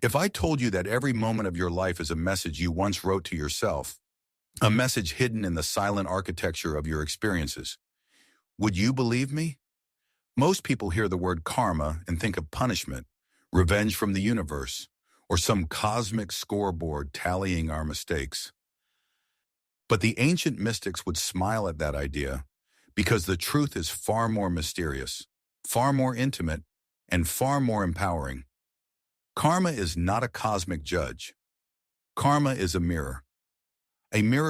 If I told you that every moment of your life is a message you once wrote to yourself, a message hidden in the silent architecture of your experiences, would you believe me? Most people hear the word karma and think of punishment, revenge from the universe, or some cosmic scoreboard tallying our mistakes. But the ancient mystics would smile at that idea because the truth is far more mysterious, far more intimate, and far more empowering. Karma is not a cosmic judge. Karma is a mirror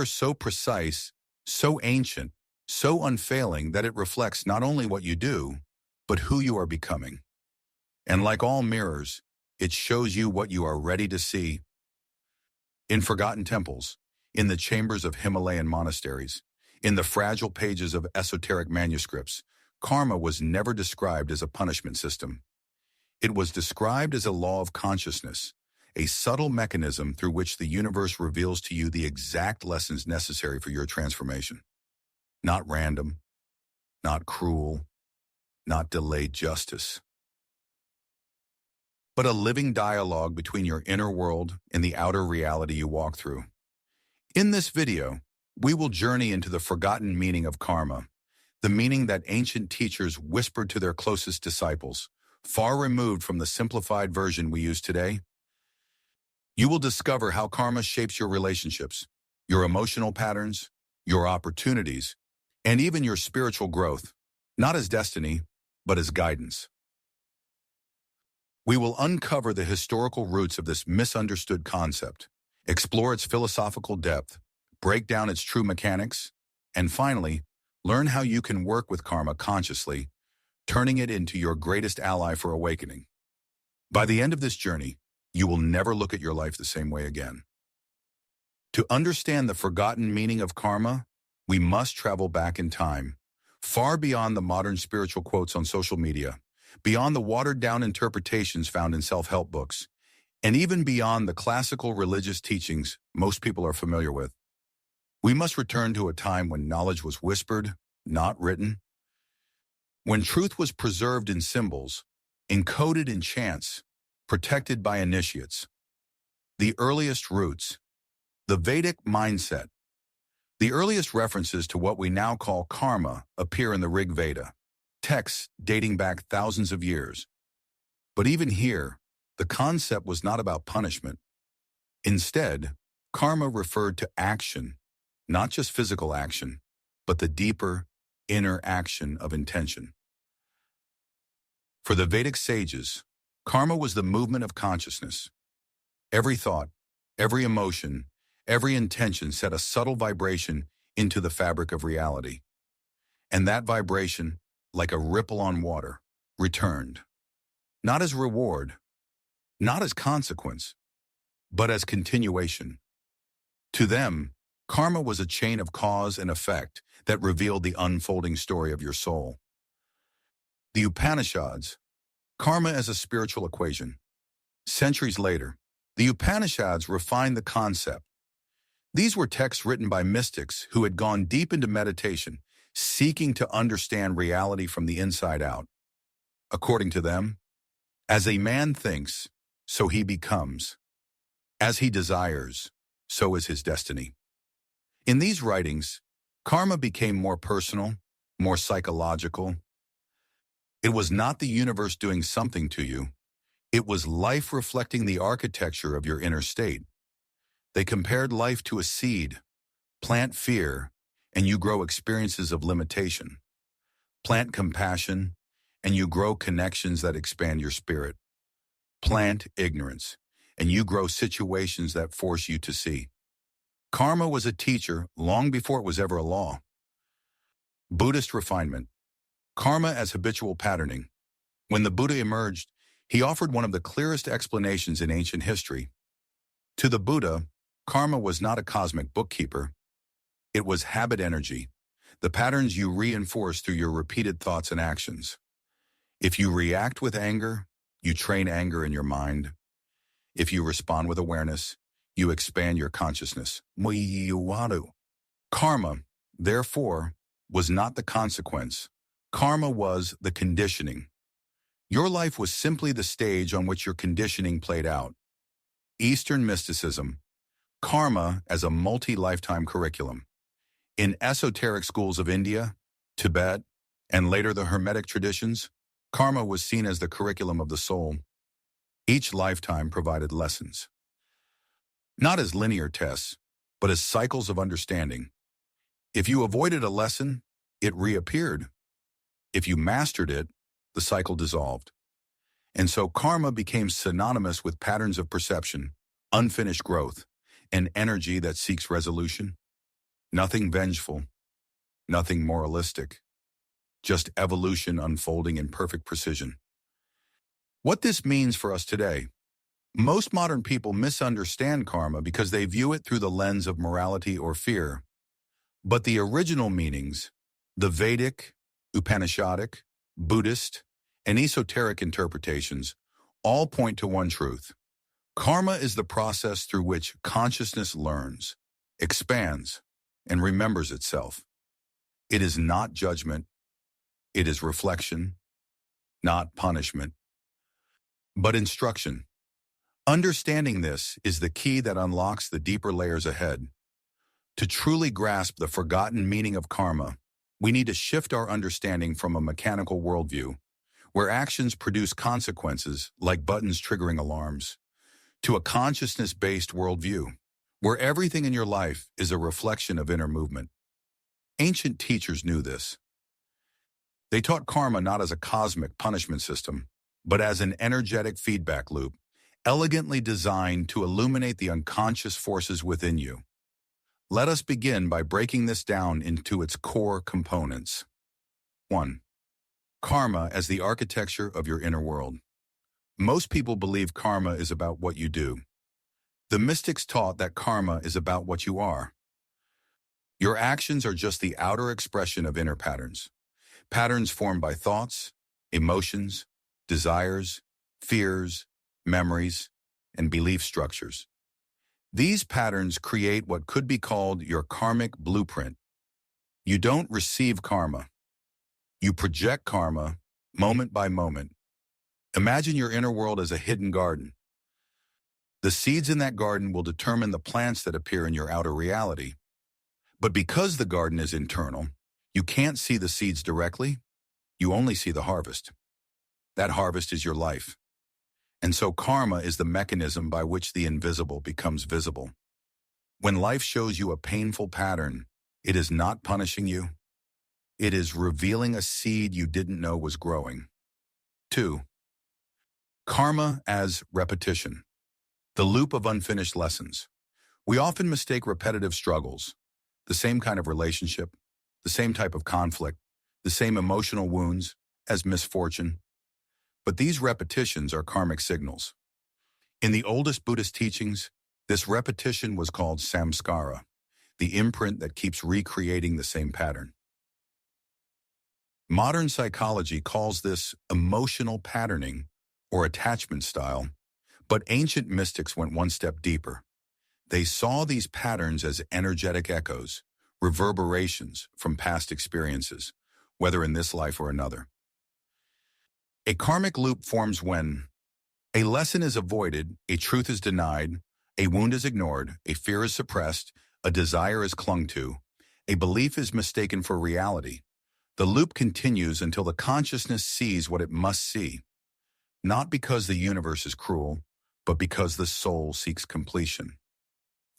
so precise, so ancient, so unfailing that it reflects not only what you do, but who you are becoming. And like all mirrors, it shows you what you are ready to see. In forgotten temples, in the chambers of Himalayan monasteries, in the fragile pages of esoteric manuscripts, karma was never described as a punishment system. It was described as a law of consciousness, a subtle mechanism through which the universe reveals to you the exact lessons necessary for your transformation. Not random, not cruel, not delayed justice, but a living dialogue between your inner world and the outer reality you walk through. In this video, we will journey into the forgotten meaning of karma, the meaning that ancient teachers whispered to their closest disciples, far removed from the simplified version we use today. You will discover how karma shapes your relationships, your emotional patterns, your opportunities, and even your spiritual growth, not as destiny, but as guidance. We will uncover the historical roots of this misunderstood concept, explore its philosophical depth, break down its true mechanics, and finally, learn how you can work with karma consciously, turning it into your greatest ally for awakening. By the end of this journey, you will never look at your life the same way again. To understand the forgotten meaning of karma, we must travel back in time, far beyond the modern spiritual quotes on social media, beyond the watered-down interpretations found in self-help books, and even beyond the classical religious teachings most people are familiar with. We must return to a time when knowledge was whispered, not written, when truth was preserved in symbols, encoded in chants, protected by initiates. The earliest roots, the Vedic mindset. The earliest references to what we now call karma appear in the Rig Veda, texts dating back thousands of years. But even here, the concept was not about punishment. Instead, karma referred to action, not just physical action, but the deeper, inner action of intention. For the Vedic sages, karma was the movement of consciousness. Every thought, every emotion, every intention set a subtle vibration into the fabric of reality. And that vibration, like a ripple on water, returned. Not as reward, not as consequence, but as continuation. To them, karma was a chain of cause and effect that revealed the unfolding story of your soul. The Upanishads, karma as a spiritual equation. Centuries later, the Upanishads refined the concept. These were texts written by mystics who had gone deep into meditation, seeking to understand reality from the inside out. According to them, as a man thinks, so he becomes. As he desires, so is his destiny. In these writings, karma became more personal, more psychological. It was not the universe doing something to you. It was life reflecting the architecture of your inner state. They compared life to a seed. Plant fear, and you grow experiences of limitation. Plant compassion, and you grow connections that expand your spirit. Plant ignorance, and you grow situations that force you to see. Karma was a teacher long before it was ever a law. Buddhist refinement. Karma as habitual patterning. When the Buddha emerged, he offered one of the clearest explanations in ancient history. To the Buddha, karma was not a cosmic bookkeeper. It was habit energy, the patterns you reinforce through your repeated thoughts and actions. If you react with anger, you train anger in your mind. If you respond with awareness, you expand your consciousness. Karma, therefore, was not the consequence. Karma was the conditioning. Your life was simply the stage on which your conditioning played out. Eastern mysticism, karma as a multi-lifetime curriculum. In esoteric schools of India, Tibet, and later the Hermetic traditions, karma was seen as the curriculum of the soul. Each lifetime provided lessons, not as linear tests, but as cycles of understanding. If you avoided a lesson, it reappeared. If you mastered it, the cycle dissolved. And so karma became synonymous with patterns of perception, unfinished growth, and energy that seeks resolution. Nothing vengeful, nothing moralistic, just evolution unfolding in perfect precision. What this means for us today: most modern people misunderstand karma because they view it through the lens of morality or fear. But the original meanings, the Vedic, Upanishadic, Buddhist, and esoteric interpretations, all point to one truth. Karma is the process through which consciousness learns, expands, and remembers itself. It is not judgment. It is reflection, not punishment, but instruction. Understanding this is the key that unlocks the deeper layers ahead. To truly grasp the forgotten meaning of karma, we need to shift our understanding from a mechanical worldview, where actions produce consequences like buttons triggering alarms, to a consciousness-based worldview, where everything in your life is a reflection of inner movement. Ancient teachers knew this. They taught karma not as a cosmic punishment system, but as an energetic feedback loop, elegantly designed to illuminate the unconscious forces within you. Let us begin by breaking this down into its core components. 1. Karma as the architecture of your inner world. Most people believe karma is about what you do. The mystics taught that karma is about what you are. Your actions are just the outer expression of inner patterns. Patterns formed by thoughts, emotions, desires, fears, memories, and belief structures. These patterns create what could be called your karmic blueprint. You don't receive karma. You project karma moment by moment. Imagine your inner world as a hidden garden. The seeds in that garden will determine the plants that appear in your outer reality. But because the garden is internal, you can't see the seeds directly. You only see the harvest. That harvest is your life. And so karma is the mechanism by which the invisible becomes visible. When life shows you a painful pattern, it is not punishing you. It is revealing a seed you didn't know was growing. 2. Karma as repetition. The loop of unfinished lessons. We often mistake repetitive struggles, the same kind of relationship, the same type of conflict, the same emotional wounds, as misfortune. But these repetitions are karmic signals. In the oldest Buddhist teachings, this repetition was called samskara, the imprint that keeps recreating the same pattern. Modern psychology calls this emotional patterning or attachment style, but ancient mystics went one step deeper. They saw these patterns as energetic echoes, reverberations from past experiences, whether in this life or another. A karmic loop forms when a lesson is avoided, a truth is denied, a wound is ignored, a fear is suppressed, a desire is clung to, a belief is mistaken for reality. The loop continues until the consciousness sees what it must see, not because the universe is cruel, but because the soul seeks completion.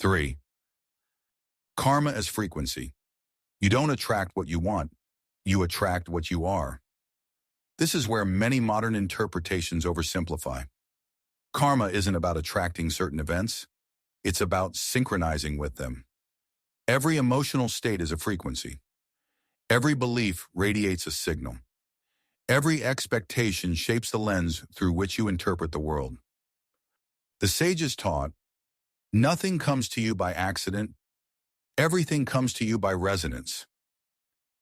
3. Karma as frequency. You don't attract what you want, you attract what you are. This is where many modern interpretations oversimplify. Karma isn't about attracting certain events, it's about synchronizing with them. Every emotional state is a frequency. Every belief radiates a signal. Every expectation shapes the lens through which you interpret the world. The sages taught, nothing comes to you by accident, everything comes to you by resonance.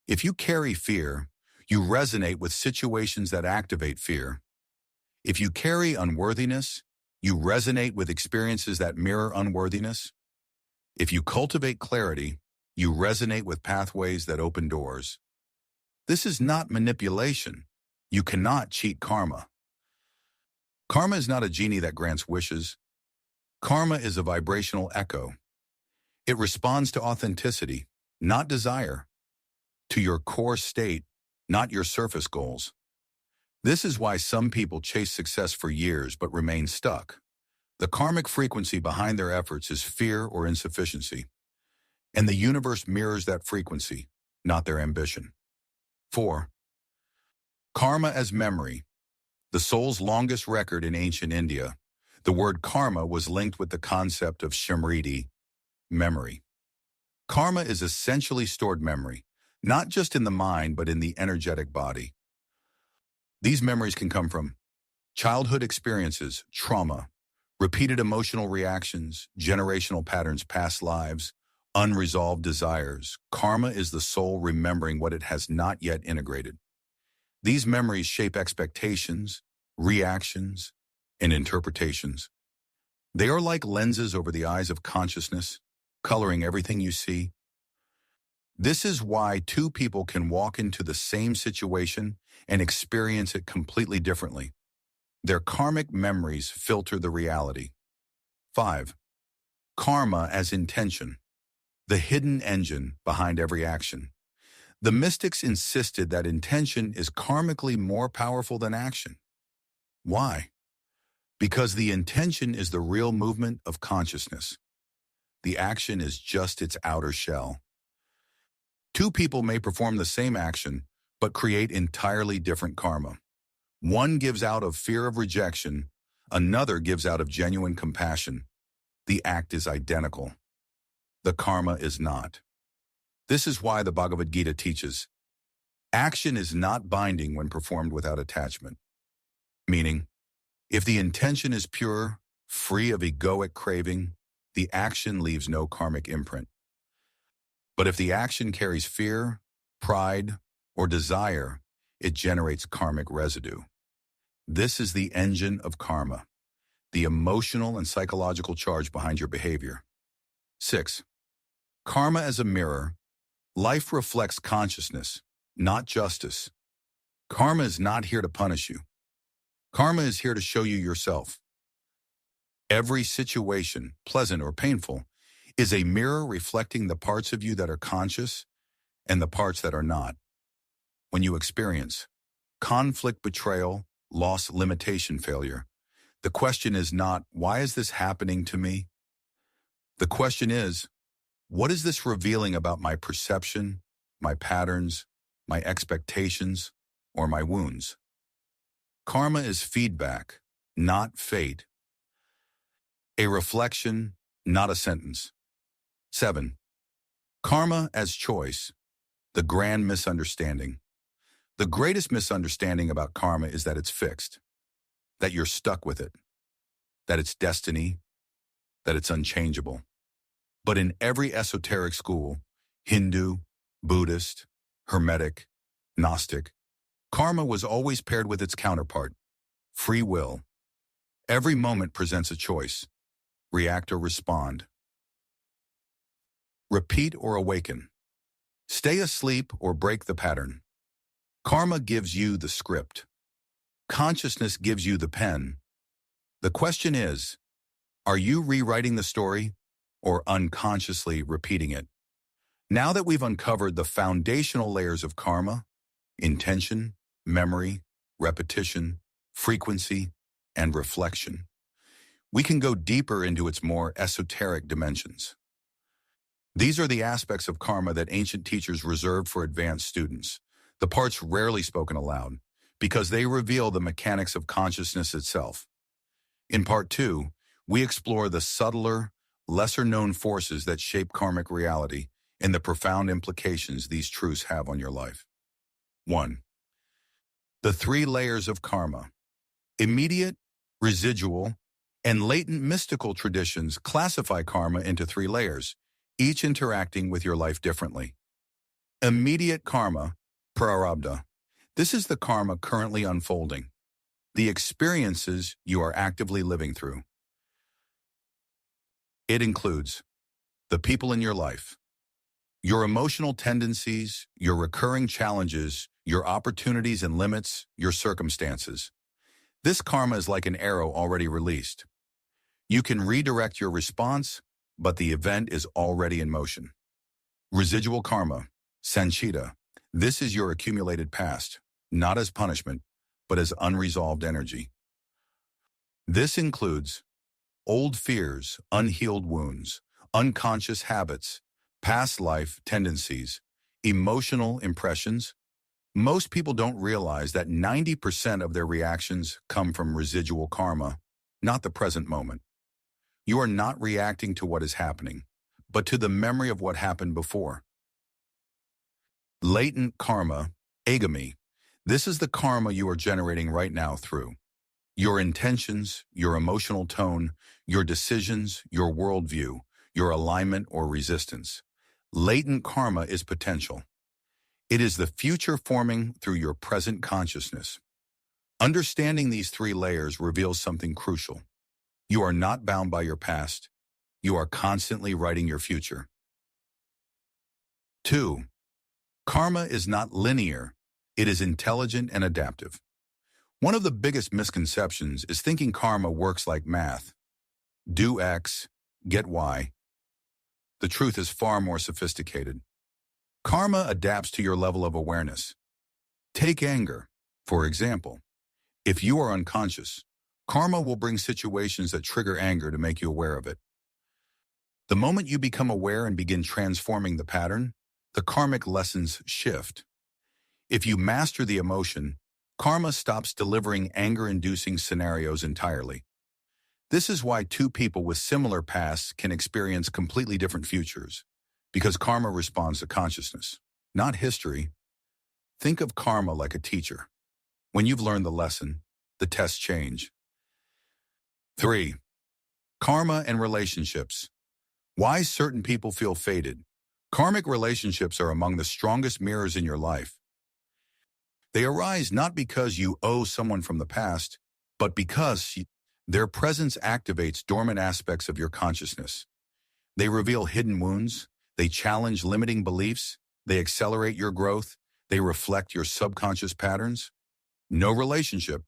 If you carry fear, you resonate with situations that activate fear. If you carry unworthiness, you resonate with experiences that mirror unworthiness. If you cultivate clarity, you resonate with pathways that open doors. This is not manipulation. You cannot cheat karma. Karma is not a genie that grants wishes. Karma is a vibrational echo. It responds to authenticity, not desire, to your core state, not your surface goals. This is why some people chase success for years but remain stuck. The karmic frequency behind their efforts is fear or insufficiency, and the universe mirrors that frequency, not their ambition. 4. Karma as memory. The soul's longest record in ancient India, the word karma was linked with the concept of smriti, memory. Karma is essentially stored memory, not just in the mind but in the energetic body. These memories can come from childhood experiences, trauma, repeated emotional reactions, generational patterns, past lives, unresolved desires. Karma is the soul remembering what it has not yet integrated. These memories shape expectations, reactions, and interpretations. They are like lenses over the eyes of consciousness, coloring everything you see. This is why two people can walk into the same situation and experience it completely differently. Their karmic memories filter the reality. 5. Karma as intention. The hidden engine behind every action. The mystics insisted that intention is karmically more powerful than action. Why? Because the intention is the real movement of consciousness. The action is just its outer shell. Two people may perform the same action, but create entirely different karma. One gives out of fear of rejection, another gives out of genuine compassion. The act is identical. The karma is not. This is why the Bhagavad Gita teaches, action is not binding when performed without attachment. Meaning, if the intention is pure, free of egoic craving, the action leaves no karmic imprint. But if the action carries fear, pride, or desire, it generates karmic residue. This is the engine of karma, the emotional and psychological charge behind your behavior. 6. Karma as a mirror. Life reflects consciousness, not justice. Karma is not here to punish you. Karma is here to show you yourself. Every situation, pleasant or painful, is a mirror reflecting the parts of you that are conscious and the parts that are not. When you experience conflict, betrayal, loss, limitation, failure, the question is not, why is this happening to me? The question is, what is this revealing about my perception, my patterns, my expectations, or my wounds? Karma is feedback, not fate. A reflection, not a sentence. 7. Karma as choice. The grand misunderstanding. The greatest misunderstanding about karma is that it's fixed, that you're stuck with it, that it's destiny, that it's unchangeable. But in every esoteric school, Hindu, Buddhist, Hermetic, Gnostic, karma was always paired with its counterpart, free will. Every moment presents a choice, react or respond. Repeat or awaken. Stay asleep or break the pattern. Karma gives you the script. Consciousness gives you the pen. The question is, are you rewriting the story or unconsciously repeating it? Now that we've uncovered the foundational layers of karma, intention, memory, repetition, frequency, and reflection, we can go deeper into its more esoteric dimensions. These are the aspects of karma that ancient teachers reserved for advanced students, the parts rarely spoken aloud, because they reveal the mechanics of consciousness itself. In Part 2, we explore the subtler, lesser-known forces that shape karmic reality and the profound implications these truths have on your life. 1. The 3 layers of karma. Immediate, residual, and latent mystical traditions classify karma into 3 layers, each interacting with your life differently. Immediate karma, prarabdha. This is the karma currently unfolding, the experiences you are actively living through. It includes the people in your life, your emotional tendencies, your recurring challenges, your opportunities and limits, your circumstances. This karma is like an arrow already released. You can redirect your response, but the event is already in motion. Residual karma, sanchita. This is your accumulated past, not as punishment, but as unresolved energy. This includes old fears, unhealed wounds, unconscious habits, past life tendencies, emotional impressions. Most people don't realize that 90% of their reactions come from residual karma, not the present moment. You are not reacting to what is happening, but to the memory of what happened before. Latent karma, agami. This is the karma you are generating right now through your intentions, your emotional tone, your decisions, your worldview, your alignment or resistance. Latent karma is potential. It is the future forming through your present consciousness. Understanding these three layers reveals something crucial. You are not bound by your past. You are constantly writing your future. 2. Karma is not linear. It is intelligent and adaptive. One of the biggest misconceptions is thinking karma works like math. Do X, get Y. The truth is far more sophisticated. Karma adapts to your level of awareness. Take anger, for example. If you are unconscious, karma will bring situations that trigger anger to make you aware of it. The moment you become aware and begin transforming the pattern, the karmic lessons shift. If you master the emotion, karma stops delivering anger-inducing scenarios entirely. This is why two people with similar pasts can experience completely different futures, because karma responds to consciousness, not history. Think of karma like a teacher. When you've learned the lesson, the tests change. 3. Karma and relationships. Why certain people feel fated. Karmic relationships are among the strongest mirrors in your life. They arise not because you owe someone from the past, but because their presence activates dormant aspects of your consciousness. They reveal hidden wounds, they challenge limiting beliefs, they accelerate your growth, they reflect your subconscious patterns. No relationship,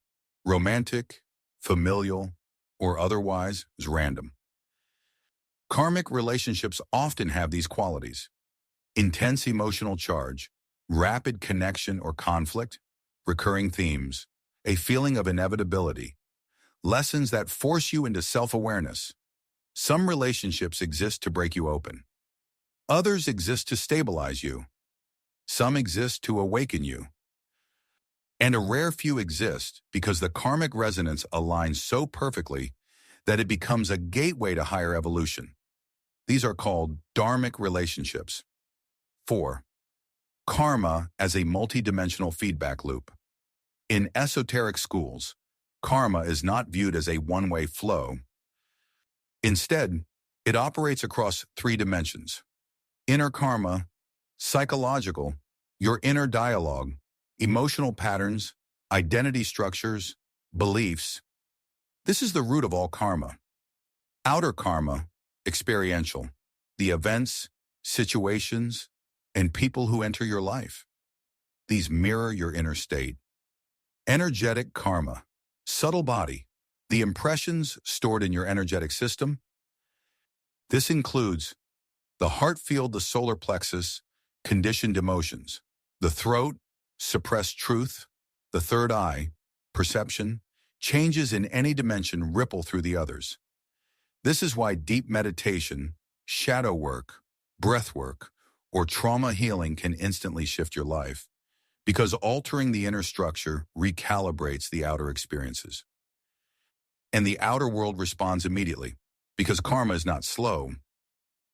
romantic, familial, or otherwise, is random. Karmic relationships often have these qualities: intense emotional charge, rapid connection or conflict, recurring themes, a feeling of inevitability, lessons that force you into self-awareness. Some relationships exist to break you open. Others exist to stabilize you. Some exist to awaken you. And a rare few exist because the karmic resonance aligns so perfectly that it becomes a gateway to higher evolution. These are called dharmic relationships. 4. Karma as a multidimensional feedback loop. In esoteric schools, karma is not viewed as a one-way flow. Instead, it operates across 3 dimensions: inner karma, psychological, your inner dialogue, emotional patterns, identity structures, beliefs. This is the root of all karma. Outer karma, experiential, the events, situations, and people who enter your life. These mirror your inner state. Energetic karma, subtle body, the impressions stored in your energetic system. This includes the heart field, the solar plexus, conditioned emotions, the throat, suppressed truth, the third eye, perception. Changes in any dimension ripple through the others. This is why deep meditation, shadow work, breath work, or trauma healing can instantly shift your life, because altering the inner structure recalibrates the outer experiences. And the outer world responds immediately, because karma is not slow,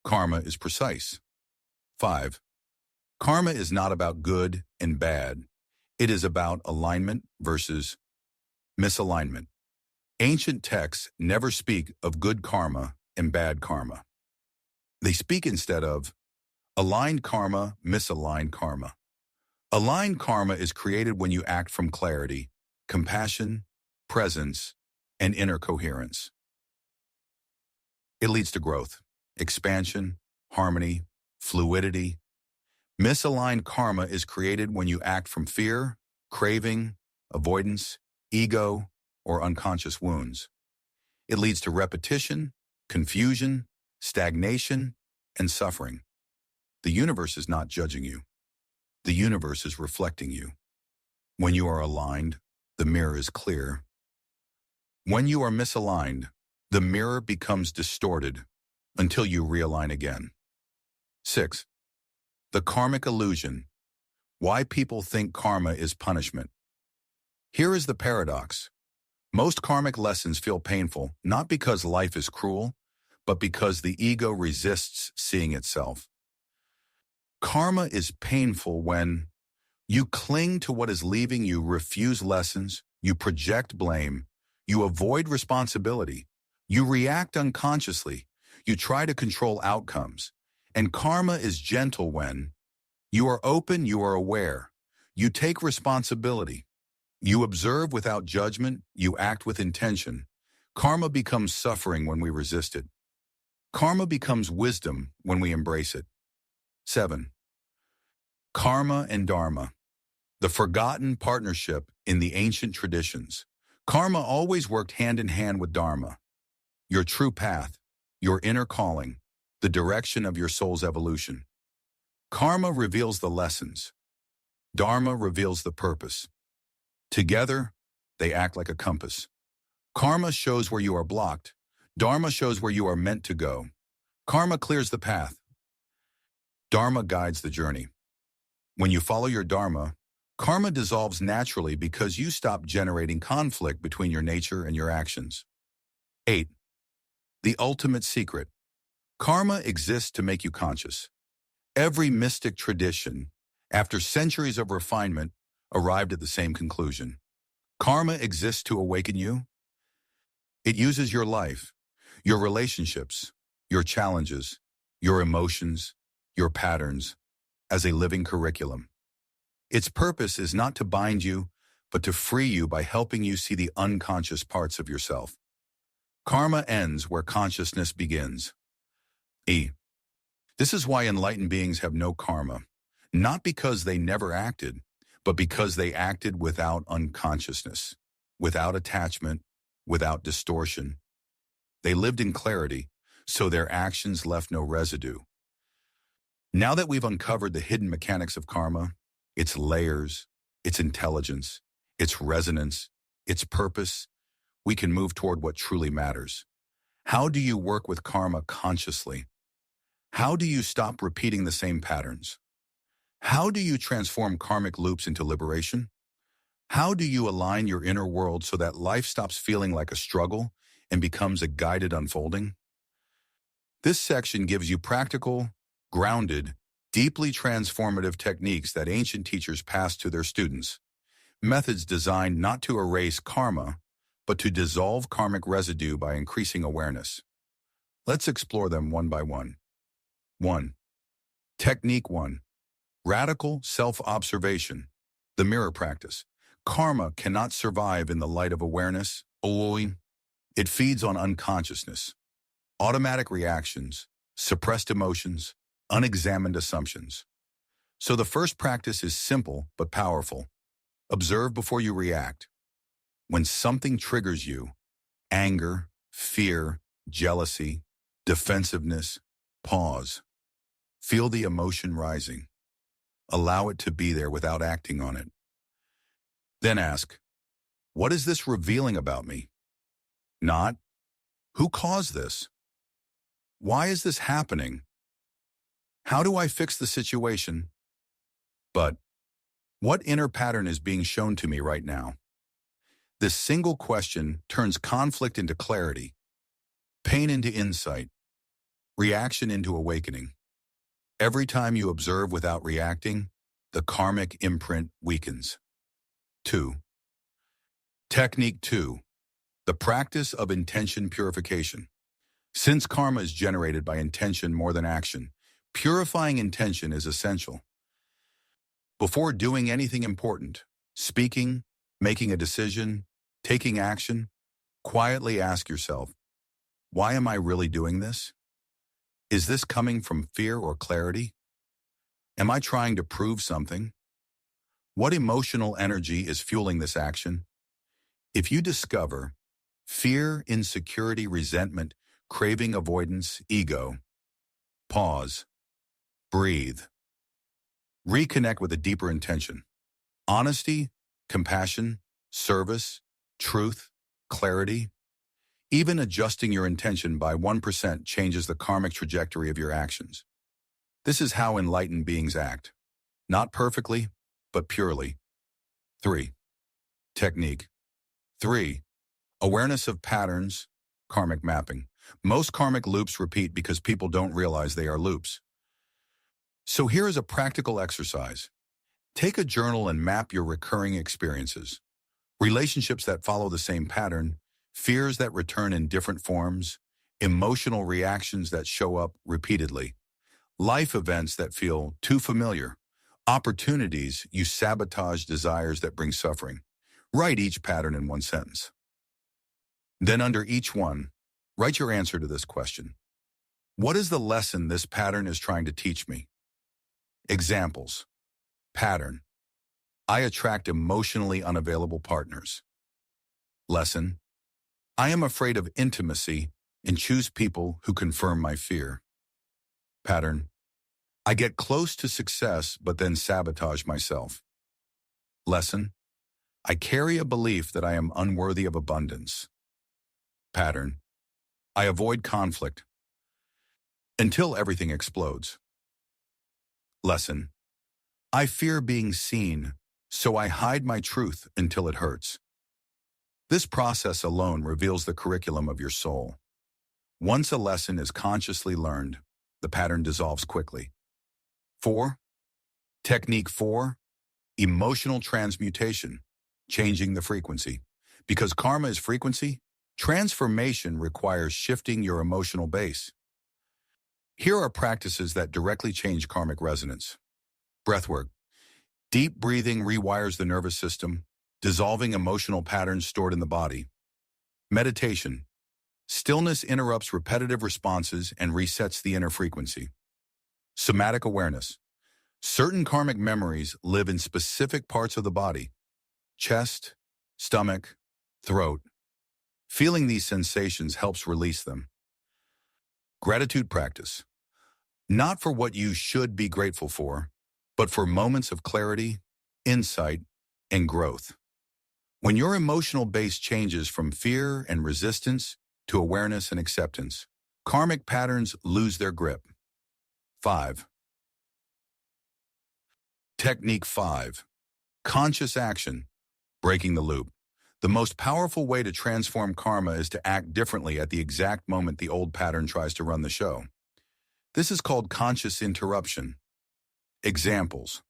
karma is precise. 5. Karma is not about good and bad. It is about alignment versus misalignment. Ancient texts never speak of good karma and bad karma. They speak instead of aligned karma, misaligned karma. Aligned karma is created when you act from clarity, compassion, presence, and inner coherence. It leads to growth, expansion, harmony, fluidity. Misaligned karma is created when you act from fear, craving, avoidance, ego, or unconscious wounds. It leads to repetition, confusion, stagnation, and suffering. The universe is not judging you. The universe is reflecting you. When you are aligned, the mirror is clear. When you are misaligned, the mirror becomes distorted until you realign again. 6. The karmic illusion. Why people think karma is punishment. Here is the paradox. Most karmic lessons feel painful, not because life is cruel, but because the ego resists seeing itself. Karma is painful when you cling to what is leaving you, refuse lessons, you project blame, you avoid responsibility, you react unconsciously, you try to control outcomes. And karma is gentle when you are open, you are aware, you take responsibility, you observe without judgment, you act with intention. Karma becomes suffering when we resist it. Karma becomes wisdom when we embrace it. 7. Karma and Dharma. The forgotten partnership in the ancient traditions. Karma always worked hand in hand with Dharma. Your true path, your inner calling, the direction of your soul's evolution. Karma reveals the lessons. Dharma reveals the purpose. Together, they act like a compass. Karma shows where you are blocked. Dharma shows where you are meant to go. Karma clears the path. Dharma guides the journey. When you follow your Dharma, karma dissolves naturally because you stop generating conflict between your nature and your actions. 8. The ultimate secret. Karma exists to make you conscious. Every mystic tradition, after centuries of refinement, arrived at the same conclusion. Karma exists to awaken you. It uses your life, your relationships, your challenges, your emotions, your patterns, as a living curriculum. Its purpose is not to bind you, but to free you by helping you see the unconscious parts of yourself. Karma ends where consciousness begins. This is why enlightened beings have no karma, not because they never acted, but because they acted without unconsciousness, without attachment, without distortion. They lived in clarity, so their actions left no residue. Now that we've uncovered the hidden mechanics of karma, its layers, its intelligence, its resonance, its purpose, we can move toward what truly matters. How do you work with karma consciously? How do you stop repeating the same patterns? How do you transform karmic loops into liberation? How do you align your inner world so that life stops feeling like a struggle and becomes a guided unfolding? This section gives you practical, grounded, deeply transformative techniques that ancient teachers passed to their students. Methods designed not to erase karma, but to dissolve karmic residue by increasing awareness. Let's explore them one by one. 1. Technique 1. Radical self-observation. The mirror practice. Karma cannot survive in the light of awareness. It feeds on unconsciousness, automatic reactions, suppressed emotions, unexamined assumptions. So the first practice is simple but powerful. Observe before you react. When something triggers you, anger, fear, jealousy, defensiveness, pause. Feel the emotion rising. Allow it to be there without acting on it. Then ask, what is this revealing about me? Not, who caused this? Why is this happening? How do I fix the situation? But, what inner pattern is being shown to me right now? This single question turns conflict into clarity, pain into insight, reaction into awakening. Every time you observe without reacting, the karmic imprint weakens. 2. Technique 2. The practice of intention purification. Since karma is generated by intention more than action, purifying intention is essential. Before doing anything important, speaking, making a decision, taking action, quietly ask yourself, why am I really doing this? Is this coming from fear or clarity? Am I trying to prove something? What emotional energy is fueling this action? If you discover Fear, insecurity, resentment, craving, avoidance, ego. Pause. Breathe. Reconnect with a deeper intention. Honesty, compassion, service, truth, clarity. Even adjusting your intention by 1% changes the karmic trajectory of your actions. This is how enlightened beings act. Not perfectly, but purely. 3. Technique. 3. Awareness of patterns, karmic mapping. Most karmic loops repeat because people don't realize they are loops. So here is a practical exercise. Take a journal and map your recurring experiences. Relationships that follow the same pattern, fears that return in different forms, emotional reactions that show up repeatedly, life events that feel too familiar, opportunities you sabotage, desires that bring suffering. Write each pattern in one sentence. Then under each one, write your answer to this question. What is the lesson this pattern is trying to teach me? Examples. Pattern. I attract emotionally unavailable partners. Lesson. I am afraid of intimacy and choose people who confirm my fear. Pattern. I get close to success but then sabotage myself. Lesson. I carry a belief that I am unworthy of abundance. Pattern. I avoid conflict until everything explodes. Lesson. I fear being seen, so I hide my truth until it hurts. This process alone reveals the curriculum of your soul. Once a lesson is consciously learned, the pattern dissolves quickly. 4. Technique 4. Emotional transmutation, changing the frequency. Because karma is frequency, transformation requires shifting your emotional base. Here are practices that directly change karmic resonance. Breathwork. Deep breathing rewires the nervous system, dissolving emotional patterns stored in the body. Meditation. Stillness interrupts repetitive responses and resets the inner frequency. Somatic awareness. Certain karmic memories live in specific parts of the body: chest, stomach, throat. Feeling these sensations helps release them. Gratitude practice. Not for what you should be grateful for, but for moments of clarity, insight, and growth. When your emotional base changes from fear and resistance to awareness and acceptance, karmic patterns lose their grip. 5. Technique 5. Conscious action, breaking the loop. The most powerful way to transform karma is to act differently at the exact moment the old pattern tries to run the show. This is called conscious interruption. Examples.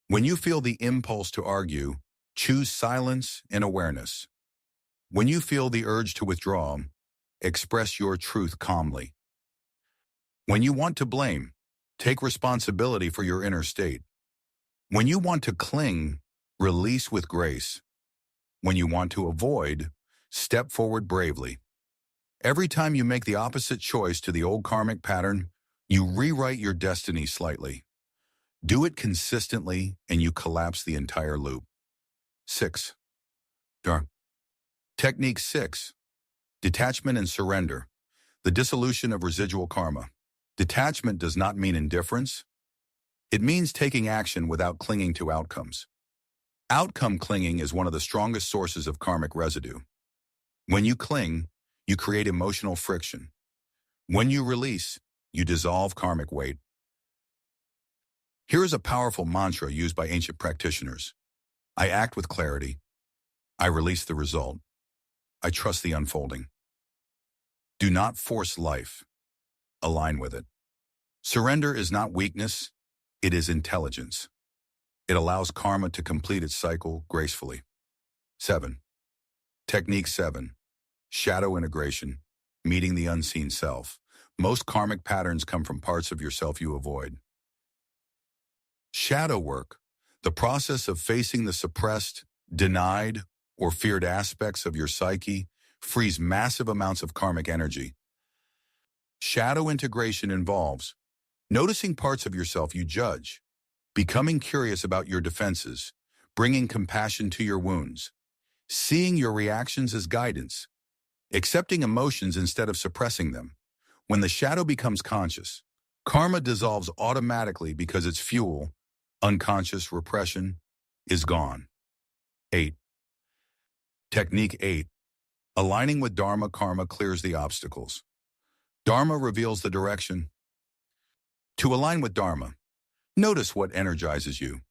When you feel the impulse to argue, choose silence and awareness. When you feel the urge to withdraw, express your truth calmly. When you want to blame, take responsibility for your inner state. When you want to cling, release with grace. When you want to avoid, step forward bravely. Every time you make the opposite choice to the old karmic pattern, you rewrite your destiny slightly. Do it consistently and you collapse the entire loop. 6. Technique 6. Detachment and surrender. The dissolution of residual karma. Detachment does not mean indifference. It means taking action without clinging to outcomes. Outcome clinging is one of the strongest sources of karmic residue. When you cling, you create emotional friction. When you release, you dissolve karmic weight. Here is a powerful mantra used by ancient practitioners. I act with clarity. I release the result. I trust the unfolding. Do not force life. Align with it. Surrender is not weakness, it is intelligence. It allows karma to complete its cycle gracefully. 7. Technique 7. Shadow integration, meeting the unseen self. Most karmic patterns come from parts of yourself you avoid. Shadow work, the process of facing the suppressed, denied, or feared aspects of your psyche, frees massive amounts of karmic energy. Shadow integration involves noticing parts of yourself you judge, becoming curious about your defenses, bringing compassion to your wounds, seeing your reactions as guidance, accepting emotions instead of suppressing them. When the shadow becomes conscious, karma dissolves automatically because its fuel, unconscious repression, is gone. 8. Technique 8. Aligning with Dharma, karma clears the obstacles. Dharma reveals the direction. To align with Dharma, notice what energizes you.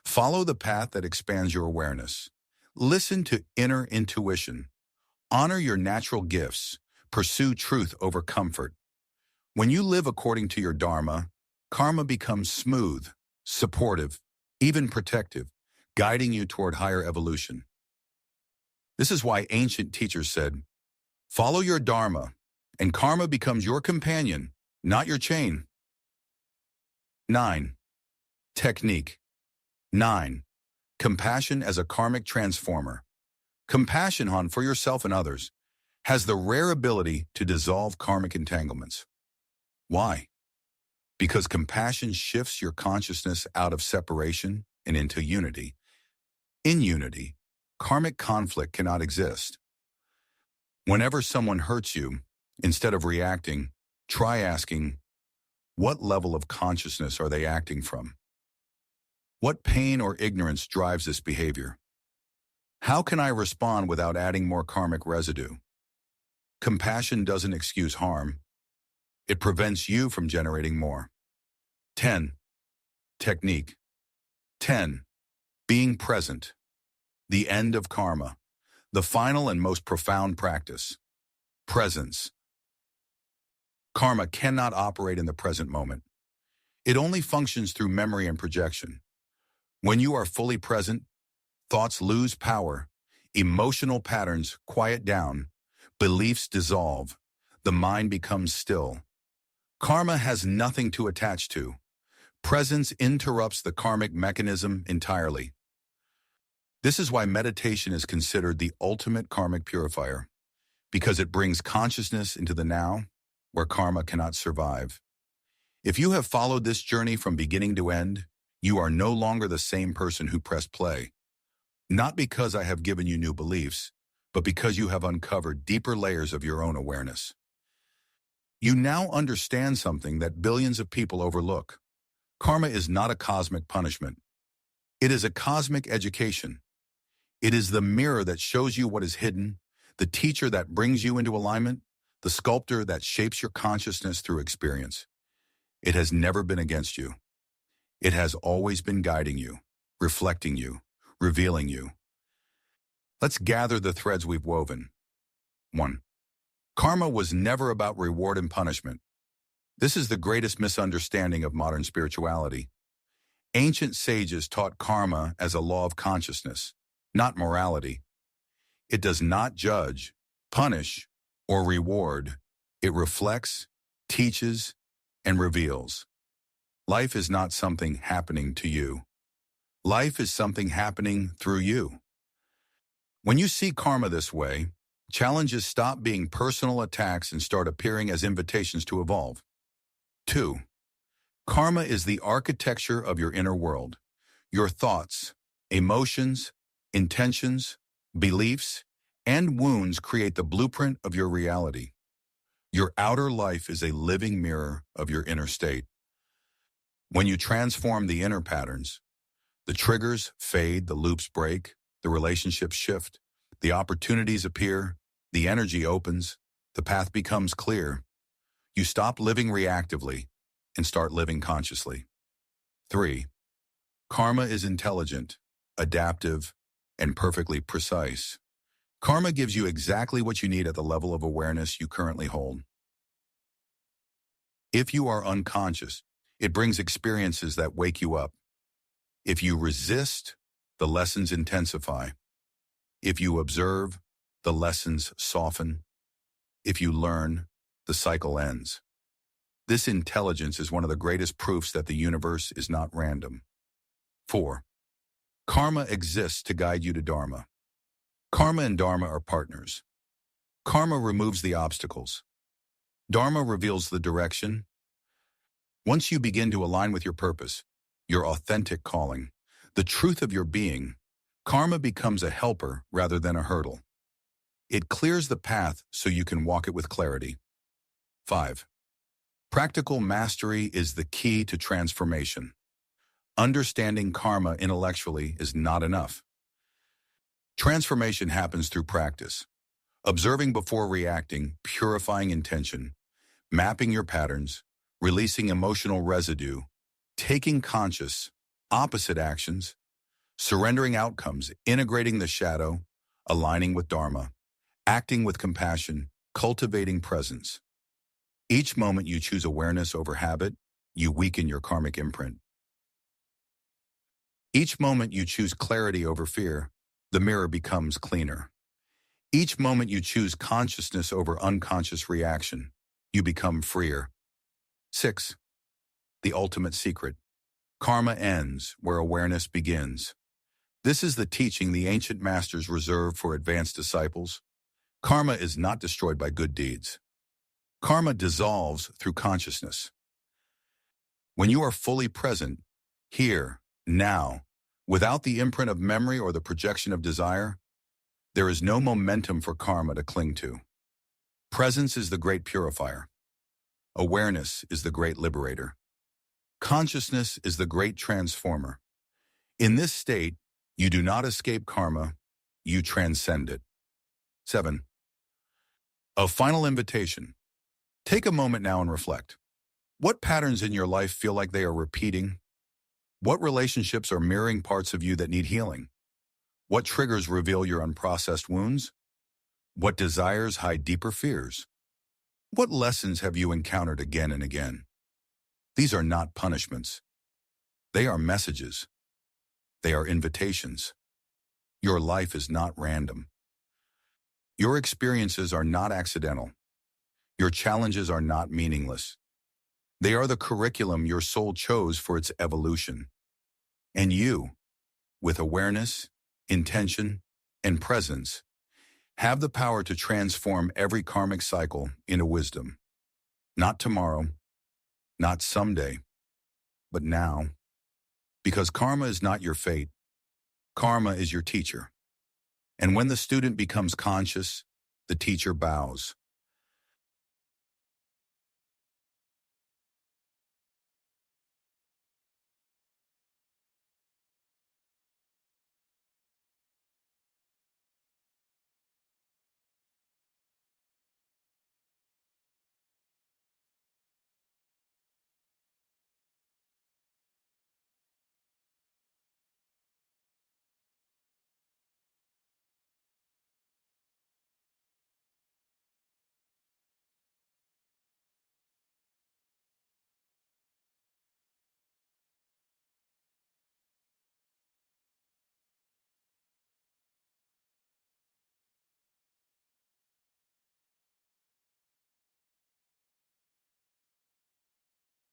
Follow the path that expands your awareness. Listen to inner intuition. Honor your natural gifts. Pursue truth over comfort. When you live according to your Dharma, karma becomes smooth, supportive, even protective, guiding you toward higher evolution. This is why ancient teachers said, follow your Dharma, and karma becomes your companion, not your chain. 9. Technique 9. Compassion as a karmic transformer. Compassion for yourself and others has the rare ability to dissolve karmic entanglements. Why? Because compassion shifts your consciousness out of separation and into unity. In unity, karmic conflict cannot exist. Whenever someone hurts you, instead of reacting, try asking, what level of consciousness are they acting from? What pain or ignorance drives this behavior? How can I respond without adding more karmic residue? Compassion doesn't excuse harm. It prevents you from generating more. 10. Technique 10. Being present. The end of karma. The final and most profound practice. Presence. Karma cannot operate in the present moment. It only functions through memory and projection. When you are fully present, thoughts lose power, emotional patterns quiet down, beliefs dissolve, the mind becomes still. Karma has nothing to attach to. Presence interrupts the karmic mechanism entirely. This is why meditation is considered the ultimate karmic purifier, because it brings consciousness into the now, where karma cannot survive. If you have followed this journey from beginning to end, you are no longer the same person who pressed play. Not because I have given you new beliefs, but because you have uncovered deeper layers of your own awareness. You now understand something that billions of people overlook. Karma is not a cosmic punishment. It is a cosmic education. It is the mirror that shows you what is hidden, the teacher that brings you into alignment, the sculptor that shapes your consciousness through experience. It has never been against you. It has always been guiding you, reflecting you, revealing you. Let's gather the threads we've woven. 1. Karma was never about reward and punishment. This is the greatest misunderstanding of modern spirituality. Ancient sages taught karma as a law of consciousness, not morality. It does not judge, punish, or reward. It reflects, teaches, and reveals. Life is not something happening to you. Life is something happening through you. When you see karma this way, challenges stop being personal attacks and start appearing as invitations to evolve. 2. Karma is the architecture of your inner world. Your thoughts, emotions, intentions, beliefs, and wounds create the blueprint of your reality. Your outer life is a living mirror of your inner state. When you transform the inner patterns, the triggers fade, the loops break, the relationships shift, the opportunities appear, the energy opens, the path becomes clear. You stop living reactively and start living consciously. 3. Karma is intelligent, adaptive, and perfectly precise. Karma gives you exactly what you need at the level of awareness you currently hold. If you are unconscious, it brings experiences that wake you up. If you resist, the lessons intensify. If you observe, the lessons soften. If you learn, the cycle ends. This intelligence is one of the greatest proofs that the universe is not random. 4. Karma exists to guide you to Dharma. Karma and Dharma are partners. Karma removes the obstacles. Dharma reveals the direction. Once you begin to align with your purpose, your authentic calling, the truth of your being, karma becomes a helper rather than a hurdle. It clears the path so you can walk it with clarity. 5. Practical mastery is the key to transformation. Understanding karma intellectually is not enough. Transformation happens through practice. Observing before reacting, purifying intention, mapping your patterns, releasing emotional residue, taking conscious, opposite actions, surrendering outcomes, integrating the shadow, aligning with Dharma, acting with compassion, cultivating presence. Each moment you choose awareness over habit, you weaken your karmic imprint. Each moment you choose clarity over fear, the mirror becomes cleaner. Each moment you choose consciousness over unconscious reaction, you become freer. 6. The ultimate secret. Karma ends where awareness begins. This is the teaching the ancient masters reserved for advanced disciples. Karma is not destroyed by good deeds. Karma dissolves through consciousness. When you are fully present, here, now, without the imprint of memory or the projection of desire, there is no momentum for karma to cling to. Presence is the great purifier. Awareness is the great liberator. Consciousness is the great transformer. In this state, you do not escape karma, you transcend it. 7. A final invitation. Take a moment now and reflect. What patterns in your life feel like they are repeating? What relationships are mirroring parts of you that need healing? What triggers reveal your unprocessed wounds? What desires hide deeper fears? What lessons have you encountered again and again? These are not punishments. They are messages. They are invitations. Your life is not random. Your experiences are not accidental. Your challenges are not meaningless. They are the curriculum your soul chose for its evolution. And you, with awareness, intention, and presence, have the power to transform every karmic cycle into wisdom. Not tomorrow, not someday, but now. Because karma is not your fate. Karma is your teacher. And when the student becomes conscious, the teacher bows.